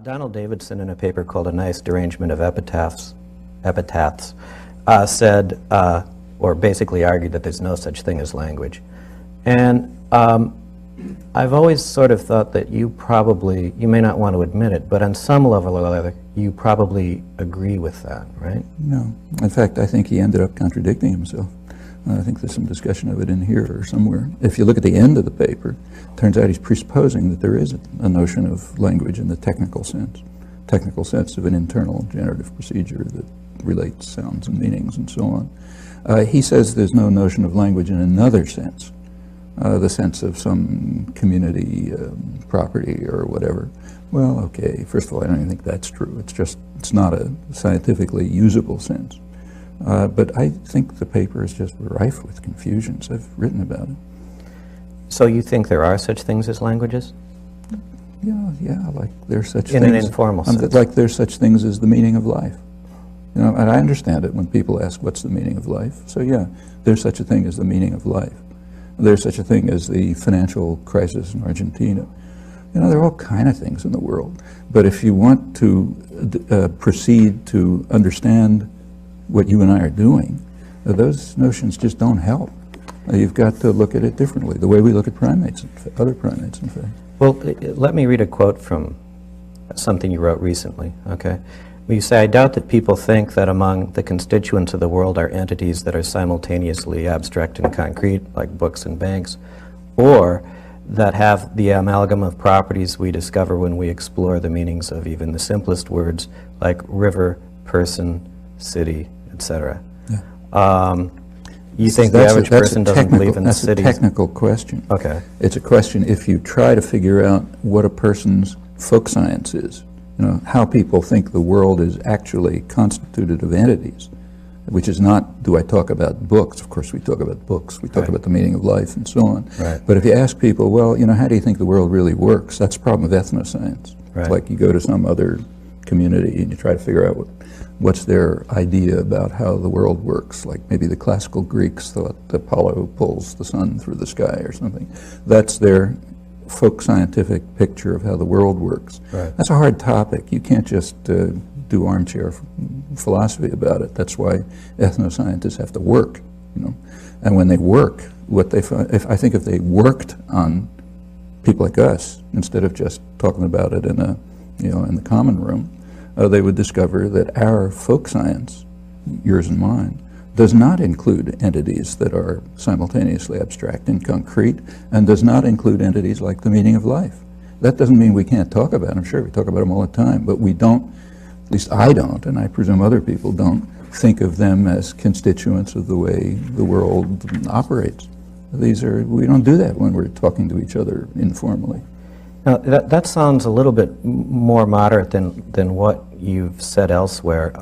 Donald Davidson, in a paper called A Nice Derangement of Epitaphs, said, or basically argued that there's no such thing as language. And I've always sort of thought that you may not want to admit it, but on some level or other, you probably agree with that, right? No. In fact, I think he ended up contradicting himself. I think there's some discussion of it in here or somewhere. If you look at the end of the paper, it turns out he's presupposing that there is a notion of language in the technical sense of an internal generative procedure that relates sounds and meanings and so on. He says there's no notion of language in another sense, the sense of some community property or whatever. Well, okay, first of all, I don't even think that's true. It's not a scientifically usable sense. But I think the paper is just rife with confusions. I've written about it. So you think there are such things as languages? Yeah, like there's such in things. In an informal sense. Like there's such things as the meaning of life. You know, and I understand it when people ask, what's the meaning of life? So yeah, there's such a thing as the meaning of life. There's such a thing as the financial crisis in Argentina. You know, there are all kind of things in the world. But if you want to proceed to understand what you and I are doing, those notions just don't help. You've got to look at it differently, the way we look at primates, other primates, in fact. Well, let me read a quote from something you wrote recently, okay? You say, I doubt that people think that among the constituents of the world are entities that are simultaneously abstract and concrete, like books and banks, or that have the amalgam of properties we discover when we explore the meanings of even the simplest words, like river, person, city, etc. Yeah. You think the average person doesn't believe in the cities? That's a technical question. Okay. It's a question if you try to figure out what a person's folk science is, you know, how people think the world is actually constituted of entities, which is not, do I talk about books? Of course we talk about books. We talk about the meaning of life and so on. Right. But if you ask people, well, you know, how do you think the world really works? That's the problem with ethnoscience. Right. It's like you go to some other community and you try to figure out what's their idea about how the world works. Like maybe the classical Greeks thought Apollo pulls the sun through the sky or something. That's their folk scientific picture of how the world works. Right. That's a hard topic. You can't just do armchair philosophy about it. That's why ethnoscientists have to work, you know. And when they work, what they find, I think if they worked on people like us instead of just talking about it in the common room, they would discover that our folk science, yours and mine, does not include entities that are simultaneously abstract and concrete, and does not include entities like the meaning of life. That doesn't mean we can't talk about them. I'm sure we talk about them all the time, but we don't, at least I don't, and I presume other people don't, think of them as constituents of the way the world operates. We don't do that when we're talking to each other informally. Now, that sounds a little bit more moderate than what you've said elsewhere.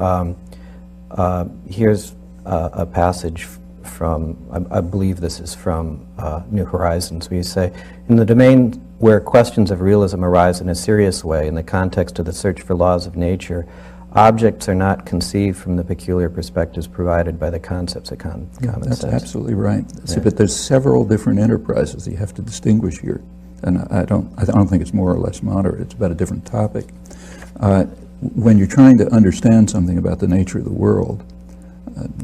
Here's a passage from, I believe this is from New Horizons, where you say, in the domain where questions of realism arise in a serious way, in the context of the search for laws of nature, objects are not conceived from the peculiar perspectives provided by the concepts of common sense. That's absolutely right. Yeah. But there's several different enterprises that you have to distinguish here. And I don't think it's more or less moderate. It's about a different topic. When you're trying to understand something about the nature of the world,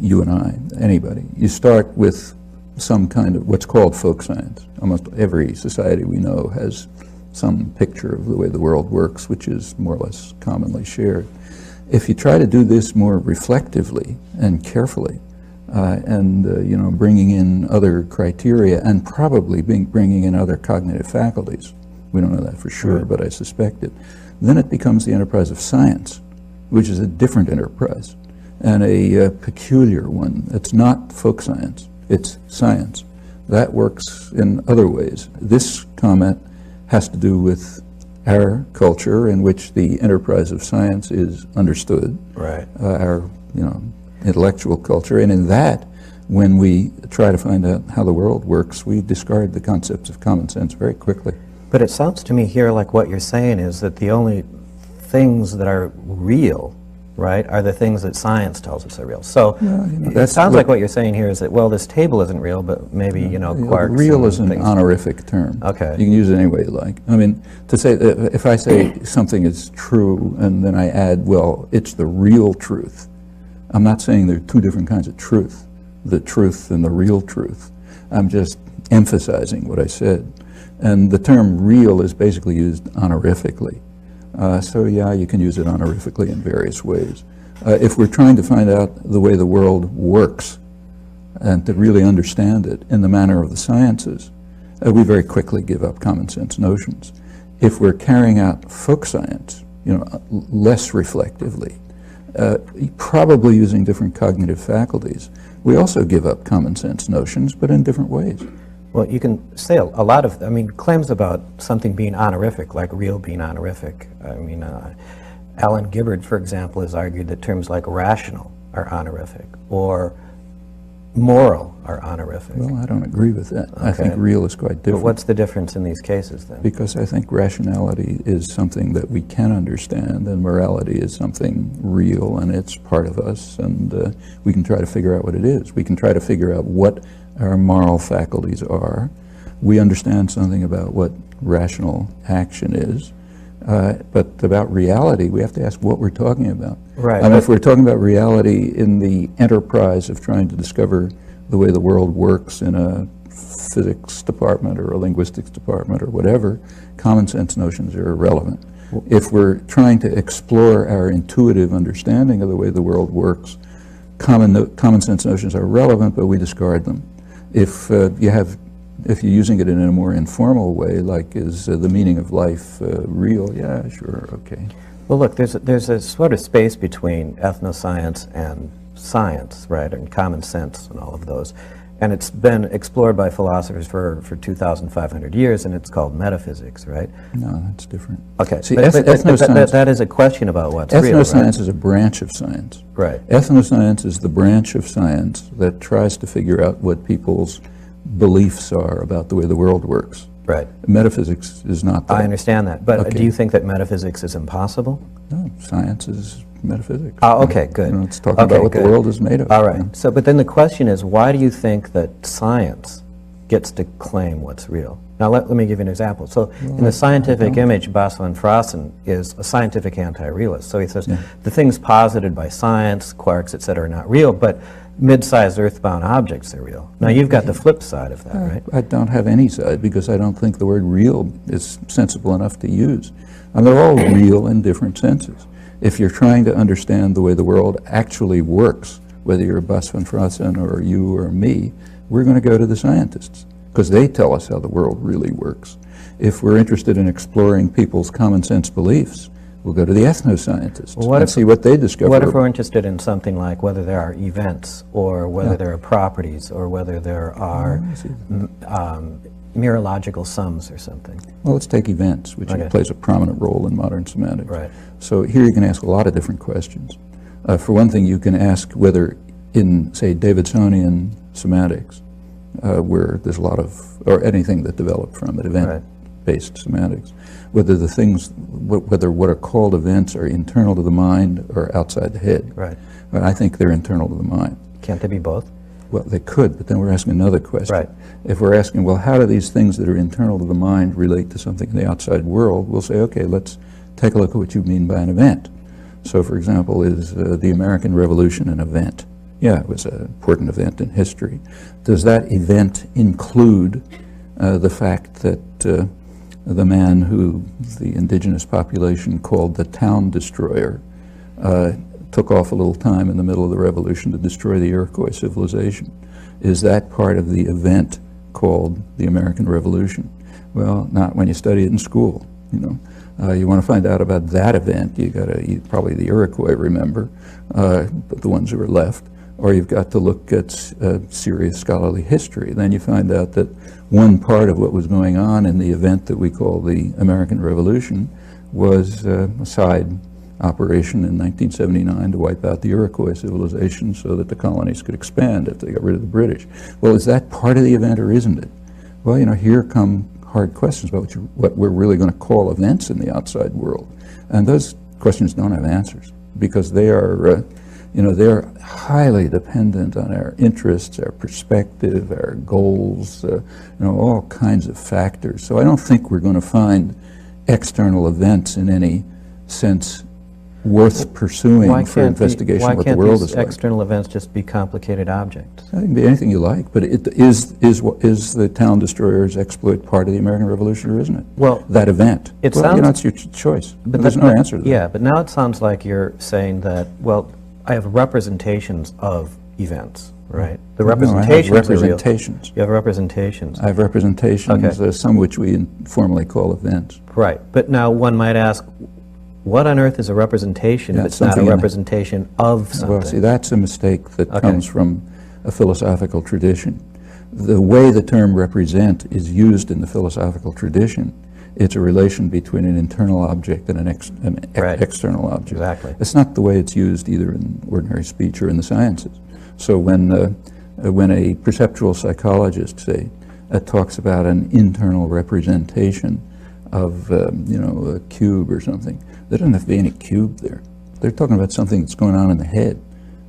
you and I, anybody, you start with some kind of what's called folk science. Almost every society we know has some picture of the way the world works, which is more or less commonly shared. If you try to do this more reflectively and carefully, bringing in other criteria and probably bringing in other cognitive faculties. We don't know that for sure, but I suspect it. Then it becomes the enterprise of science, which is a different enterprise and a peculiar one. It's not folk science, it's science. That works in other ways. This comment has to do with our culture in which the enterprise of science is understood. Right. Our, intellectual culture, and in that, when we try to find out how the world works, we discard the concepts of common sense very quickly. But it sounds to me here like what you're saying is that the only things that are real right, are the things that science tells us are real. So it that's sounds like what you're saying here is that, well, this table isn't real, but maybe, quarks real and is an things. honorific term. Okay. You can use it any way you like. I mean, to say, if I say something is true and then I add, well, it's the real truth, I'm not saying there are two different kinds of truth, the truth and the real truth. I'm just emphasizing what I said. And the term real is basically used honorifically. So yeah, you can use it honorifically in various ways. If we're trying to find out the way the world works and to really understand it in the manner of the sciences, we very quickly give up common sense notions. If we're carrying out folk science, less reflectively, probably using different cognitive faculties, we also give up common sense notions, but in different ways. Well, you can say a lot of, claims about something being honorific, like real being honorific. Alan Gibbard, for example, has argued that terms like rational are honorific, or moral are honorific. Well, I don't agree with that. Okay. I think real is quite different. But what's the difference in these cases, then? Because I think rationality is something that we can understand, and morality is something real, and it's part of us, and we can try to figure out what it is. We can try to figure out what our moral faculties are. We understand something about what rational action is, but about reality, we have to ask what we're talking about. Right. And if we're talking about reality in the enterprise of trying to discover the way the world works in a physics department or a linguistics department or whatever, common sense notions are irrelevant. If we're trying to explore our intuitive understanding of the way the world works, common sense notions are relevant, but we discard them. If you're using it in a more informal way, like is the meaning of life real? Yeah, sure, okay. Well, look, there's a sort of space between ethnoscience and science, right, and common sense and all of those. And it's been explored by philosophers for 2,500 years, and it's called metaphysics, right? No, that's different. Okay, See, but ethnoscience, that is a question about what's real, right? ethnoscience is a branch of science. Right. Ethnoscience is the branch of science that tries to figure out what people's beliefs are about the way the world works. Right. Metaphysics is not that. I understand that, but Okay. do you think that metaphysics is impossible? No, science is metaphysics. Oh, okay, good. It's talking about what the world is made of. All right. So, but then the question is, why do you think that science gets to claim what's real? Now, let me give you an example. So, in the scientific image, Bas van Fraassen is a scientific anti-realist. So he says the things posited by science, quarks, et cetera, are not real, but mid-sized earthbound objects are real. Now, you've got the flip side of that, right? I don't have any side because I don't think the word real is sensible enough to use. And they're all real in different senses. If you're trying to understand the way the world actually works, whether you're Bas van Fraassen or you or me, we're going to go to the scientists because they tell us how the world really works. If we're interested in exploring people's common sense beliefs, we'll go to the ethnoscientists and see what they discover. What if we're interested in something like whether there are events, or whether there are properties, or whether there are mereological sums or something? Well, let's take events, which plays a prominent role in modern semantics. Right. So here you can ask a lot of different questions. For one thing, you can ask whether in, say, Davidsonian semantics, where there's a lot of, or anything that developed from it, event-based semantics, whether the things, whether what are called events are internal to the mind or outside the head. Right. But I think they're internal to the mind. Can't they be both? Well, they could, but then we're asking another question. Right. If we're asking, well, how do these things that are internal to the mind relate to something in the outside world, we'll say, okay, let's take a look at what you mean by an event. So, for example, is the American Revolution an event? Yeah, it was an important event in history. Does that event include the fact that the man who the indigenous population called the town destroyer took off a little time in the middle of the revolution to destroy the Iroquois civilization? Is that part of the event called the American Revolution? Well, not when you study it in school, you know. You want to find out about that event, you got to probably the Iroquois remember, but the ones who are left, or you've got to look at serious scholarly history. Then you find out that one part of what was going on in the event that we call the American Revolution was a side operation in 1979 to wipe out the Iroquois civilization so that the colonies could expand if they got rid of the British. Well, is that part of the event or isn't it? Well, you know, here come hard questions about what we're really going to call events in the outside world. And those questions don't have answers. because they are, they're highly dependent on our interests, our perspective, our goals, all kinds of factors. So I don't think we're going to find external events in any sense worth pursuing for investigation of what the world is like. Why can't these external events just be complicated objects? It can be anything you like, but it is the town destroyer's exploit part of the American Revolution, or isn't it? Well, that event. It well, sounds, it's your choice. But there's no answer to that. Yeah, but now it sounds like you're saying that, well, I have representations of events, right? The representations. No, I have representations. You have representations. I have representations, some which we informally call events. Right, but now one might ask, what on earth is a representation if it's not a representation of something? Well, see, that's a mistake that comes from a philosophical tradition. The way the term represent is used in the philosophical tradition, it's a relation between an internal object and an external object. Exactly. It's not the way it's used either in ordinary speech or in the sciences. So when a perceptual psychologist, say, talks about an internal representation of, a cube or something, there doesn't have to be any cube there. They're talking about something that's going on in the head.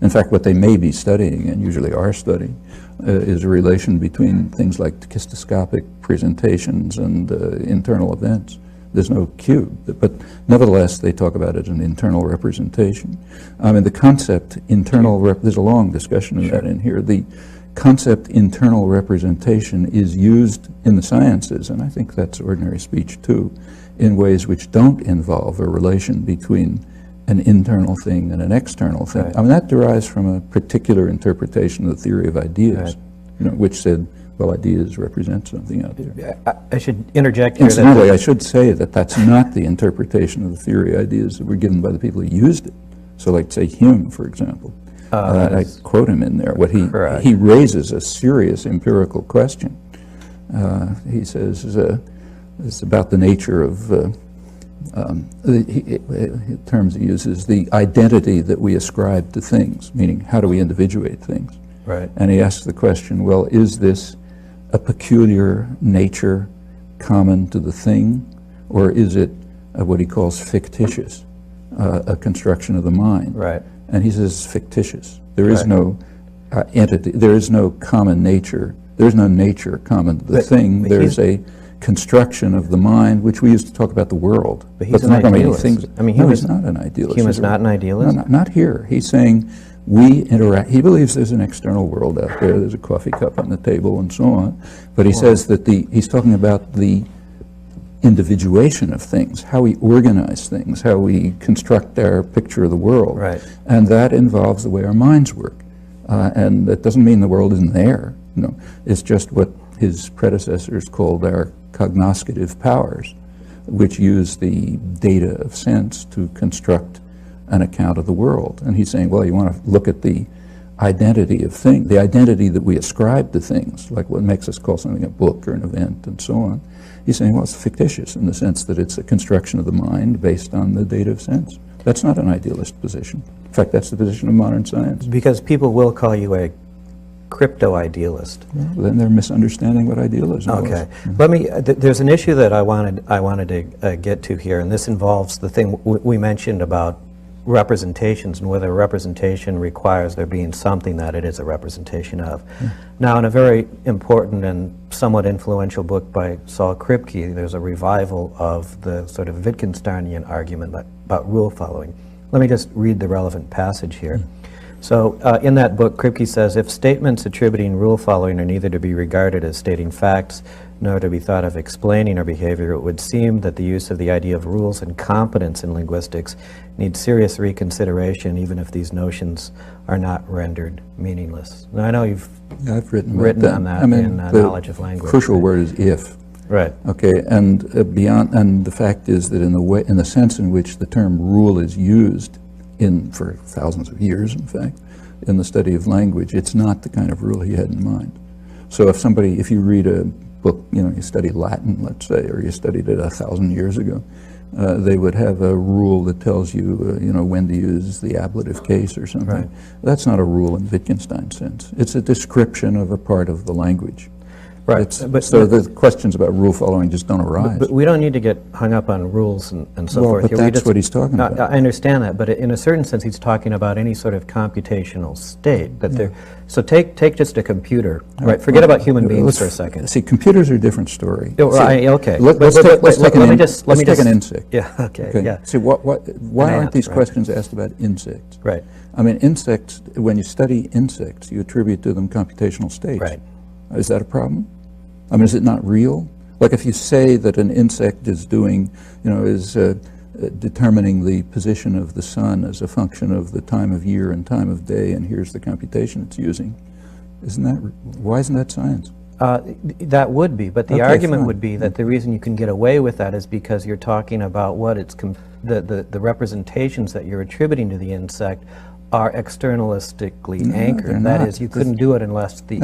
In fact, what they may be studying, and usually are studying, is a relation between things like tachistoscopic presentations and internal events. There's no cube, but nevertheless, they talk about it as an internal representation. I mean, the concept internal, there's a long discussion of that in here. The concept internal representation is used in the sciences, and I think that's ordinary speech too, in ways which don't involve a relation between an internal thing and an external thing. Right. I mean, that derives from a particular interpretation of the theory of ideas, right, which said, well, ideas represent something out there. I should interject here. Incidentally, I should say that that's not the interpretation of the theory of ideas that were given by the people who used it. So like, say, Hume, for example. I quote him in there. What he raises a serious empirical question. He says it's about the nature of the terms he uses, the identity that we ascribe to things, meaning how do we individuate things? Right. And he asks the question, well, is this a peculiar nature common to the thing, or is it what he calls fictitious, a construction of the mind? Right. And he says fictitious. There is no entity, there is no common nature, there is no nature common to the thing. There's a construction of the mind, which we used to talk about the world. But he's an idealist. I mean, he's not an idealist. Hume is not an idealist? No, not here. He's saying we interact. He believes there's an external world out there. There's a coffee cup on the table and so on. But he says that he's talking about the individuation of things, how we organize things, how we construct our picture of the world. Right. And that involves the way our minds work. And that doesn't mean the world isn't there. No, it's just what his predecessors called our cognoscitive powers, which use the data of sense to construct an account of the world. And he's saying, well, you want to look at the identity of things, the identity that we ascribe to things, like what makes us call something a book or an event and so on. He's saying, well, it's fictitious in the sense that it's a construction of the mind based on the data of sense. That's not an idealist position. In fact, that's the position of modern science. Because people will call you a crypto-idealist. Well, then they're misunderstanding what idealism is. Okay. Let me, there's an issue that I wanted to get to here, and this involves the thing we mentioned about representations and whether a representation requires there being something that it is a representation of. Now, in a very important and somewhat influential book by Saul Kripke, there's a revival of the sort of Wittgensteinian argument about rule following. Let me just read the relevant passage here. So in that book, Kripke says, if statements attributing rule following are neither to be regarded as stating facts nor to be thought of explaining our behavior, it would seem that the use of the idea of rules and competence in linguistics needs serious reconsideration, even if these notions are not rendered meaningless. Now, I know you've written on that in Knowledge of Language. The crucial word is if. Right. Okay, and and the fact is that in the sense in which the term rule is used for thousands of years, in fact, in the study of language, it's not the kind of rule he had in mind. So if you read a book, you study Latin, let's say, or you studied it 1,000 years ago, they would have a rule that tells you, when to use the ablative case or something. Right. That's not a rule in Wittgenstein's sense. It's a description of a part of the language. Right. So the questions about rule following just don't arise. But we don't need to get hung up on rules and so Well, forth. but here. that's what he's talking about. I understand that, but in a certain sense, he's talking about any sort of computational state. That so take just a computer, right? Forget about human beings for a second. See, computers are a different story. Okay. Let's take an insect. Yeah. Okay. Yeah. See, why aren't these questions asked about insects? Right. I mean, insects. When you study insects, you attribute to them computational states. Right. Is that a problem? I mean, is it not real? Like if you say that an insect is doing, is determining the position of the sun as a function of the time of year and time of day, and here's the computation it's using, why isn't that science? That would be, but the argument would be that the reason you can get away with that is because you're talking about what the representations that you're attributing to the insect are externalistically anchored. That is, you couldn't do it unless you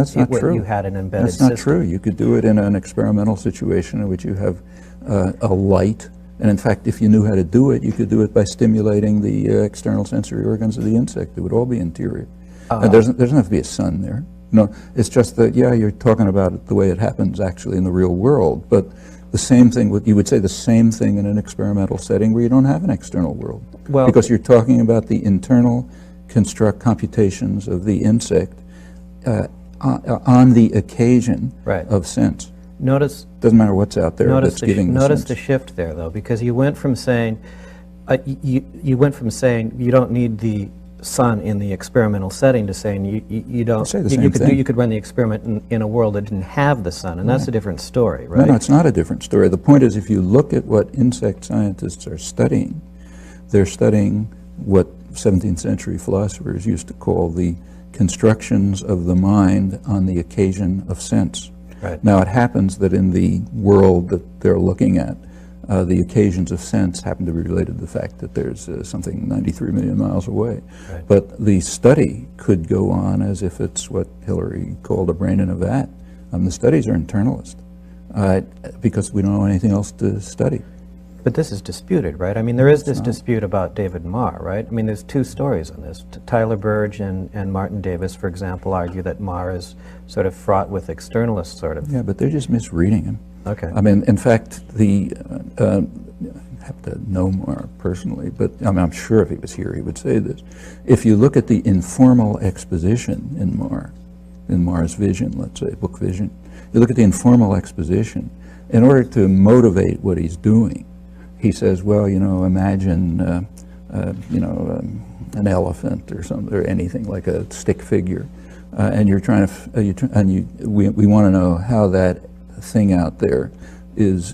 had an embedded system. That's not true. You could do it in an experimental situation in which you have a light, and in fact, if you knew how to do it, you could do it by stimulating the external sensory organs of the insect. It would all be interior. And there doesn't have to be a sun there. No, it's just that, you're talking about it the way it happens actually in the real world, but the same thing, you would say the same thing in an experimental setting where you don't have an external world. Well, because you're talking about the internal construct computations of the insect on the occasion of sense. Notice doesn't matter what's out there. Notice the shift there, though, because you went from saying you don't need the sun in the experimental setting to saying you don't. Say the same thing. You could run the experiment in a world that didn't have the sun, and that's a different story, right? No, it's not a different story. The point is, if you look at what insect scientists are studying, they're studying what 17th century philosophers used to call the constructions of the mind on the occasion of sense. Right. Now it happens that in the world that they're looking at, the occasions of sense happen to be related to the fact that there's something 93 million miles away. Right. But the study could go on as if it's what Hillary called a brain in a vat. The studies are internalist because we don't know anything else to study. But this is disputed, right? I mean, there is this dispute about David Marr, right? I mean, there's two stories on this. Tyler Burge and Martin Davis, for example, argue that Marr is sort of fraught with externalist sort of. Yeah, but they're just misreading him. Okay. I mean, in fact, I have to know Marr personally, but I'm sure if he was here, he would say this. If you look at the informal exposition in Marr's vision, let's say, book vision, you look at the informal exposition, in order to motivate what he's doing, he says, well, imagine, an elephant or something, or anything like a stick figure, and you're trying to, we want to know how that thing out there is